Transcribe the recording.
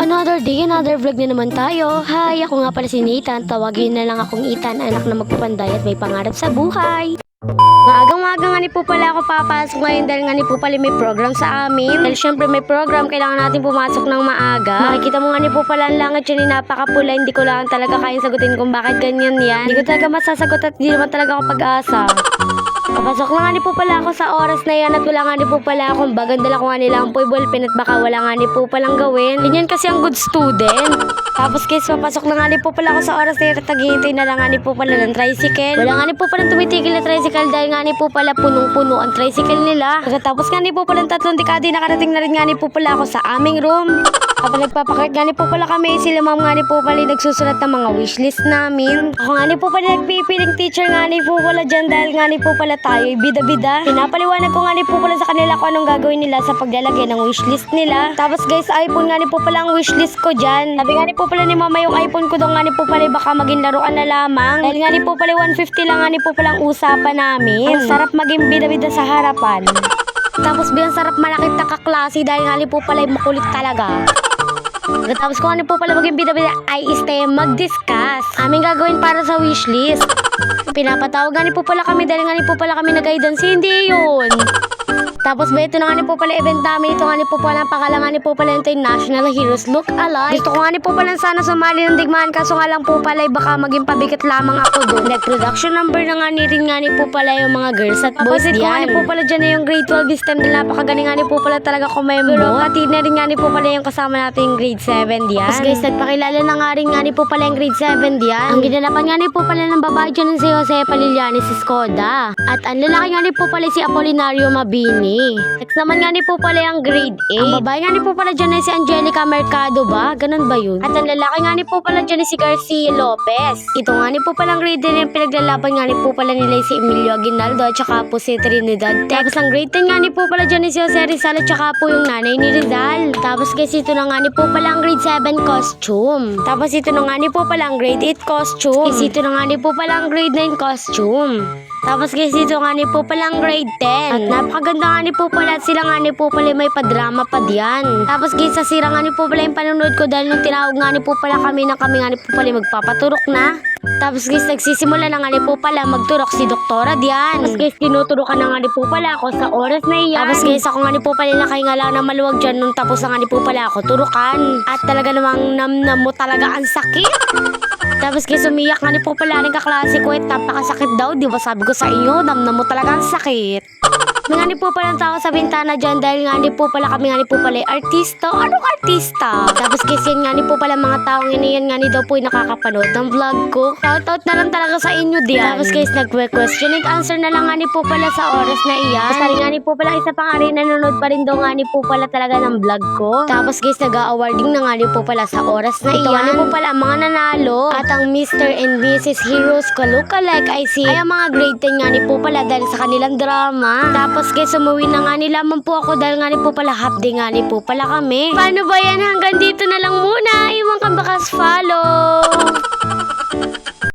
Another day, another vlog na naman tayo. Hi, ako nga pala si Nathan. Tawagin na lang akong Ethan, anak na magpapanday at may pangarap sa buhay. Maagang-maaga nga ni po pala ako papasok ngayon dahil nga ni po pala may program sa amin. Dahil syempre may program, kailangan natin pumasok ng maaga. Makikita mo nga ni po pala ang langit yun, napakapula. Hindi ko lang talaga kayang sagutin kung bakit ganyan yan. Hindi ko talaga masasagot at hindi naman talaga ako pag-asa. Papasok na nga ni po pala ako sa oras na yan at wala nga ni po pala akong bagandala ko nga nila ang pen at baka wala nga ni po palang gawin. Ganyan kasi ang good student. Tapos guys, papasok na nga ni po pala ako sa oras na yan at naghihintay na lang nga ni po pala ng tricycle. Wala nga ni po pala tumitigil na tricycle dahil nga ni po pala punong-puno ang tricycle nila. Pagkatapos nga ni po pala 3 dekade nakarating na rin nga ni po pala ako sa aming room. Kapag nagpapakart nga ni po pala kami, sila ma'am nga ni po pala nagsusulat ng mga wishlist namin. Ako nga ni po pala nagpipiling teacher nga ni po pala dyan dahil nga ni po pala tayo bida-bida. Pinapaliwanag ko nga ni po pala sa kanila kung anong gagawin nila sa paglalagay ng wishlist nila. Tapos guys, iPhone nga ni po pala ang wishlist ko dyan. Sabi nga ni po pala ni mama yung iPhone ko daw nga ni po pala baka maging laruan na lamang. Dahil nga ni po pala 150 lang nga ni po pala ang usapan namin. Ang sarap maging bida-bida sa harapan. Tapos bilang sarap malakit na kaklase dahil nga ni po pala makulit talaga. Pagkatapos ko nga po pala maging bida-bida ay mag-discuss aming gagawin para sa wishlist. Pinapatawag nga po pala kami dahil nga po pala kami nag-guidance. Hindi yun. Tapos ba ito na nga po pala event namin. Ito nga po pala ang pangalan nga po pala ito yung National Heroes Look Alike. Gusto ko nga po pala sana sumali ng digmaan kaso nga lang po pala baka maging pabigat lamang ako doon. Nag-production number na nga rin nga po pala yung mga girls at boys diyan. Tapos ito nga po pala dyan na yung grade 12 this time na napakagaling nga po pala talaga kumembo. At na rin nga po pala yung kasama natin yung grade 7 diyan. Tapos guys, nagpakilala na nga rin nga po pala yung grade 7 diyan. Ang ginanapan nga po pala ng babae dyan si Jose Paliliani si Skoda. At ang lalaki nga po pala si Apolinario Mabini. Next naman nga po pala yung grade 8. Ang babae nga po pala dyan ay si Angelica Mercado ba? Ganun ba yun? At ang lalaki nga po pala dyan ay si Garcia Lopez. Ito nga po pala ang grade 10 yung pinaglalaban nga po pala nila si Emilio Aguinaldo at saka po si Trinidad Tech. Tapos ang grade 10 nga po pala dyan ay si Jose Rizal at saka po yung nanay ni Rizal. Tapos guys, ito na nga po pala ang grade 7 costume. Tapos ito na nga po pala ang grade 8 costume. Guys, ito na nga po pala ang grade 9 costume. Tapos guys, dito nga po pala ang grade 10. At napakaganda nga po pala at sila nga po pala may padrama pa diyan. Tapos guys, sasira nga po pala yung panonood ko dahil nung tinawag nga po pala kami na kami nga po pala magpapaturok na. Tapos guys, nagsisimula na nga po pala magturok si Doktora diyan. Tapos guys, tinuturokan na nga po pala ako sa oras na iyan. Tapos guys, ako nga po pala nakahinga lang na maluwag dyan nung tapos na nga po pala ako turukan. At talaga namang namnam mo talaga ang sakit. Tapos guys, umiyak nga po pala rin kaklase ko at napakasakit daw. Di ba sabi ko sa inyo, namnam mo talaga ang sakit. May nga po pala tao sa bintana dyan dahil nga po pala kami nga po pala artista. Anong artista? Tapos guys, yan nga po pala mga taong yan nga daw po yung nakakapanood ng vlog ko. Shoutout na lang talaga sa inyo diyan. Tapos guys, nag-question and answer na lang nga po pala sa oras na iyan. Tapos nga po pala isa pang rin nanonood pa rin daw nga po pala talaga ng vlog ko. Tapos guys, nag-awarding na nga po pala sa oras na iyan. Ito nga po pala ang mga nanalo at ang Mr. and Mrs. Heroes ko look-alike ay ang mga grade 10 nga po pala dahil sa kanilang drama. Tapos guys, umuwi na nga lamang po ako dahil nga po pala half day nga po pala kami. Paano ba yan? Hanggang dito na lang muna. Iwan kang bakas follow.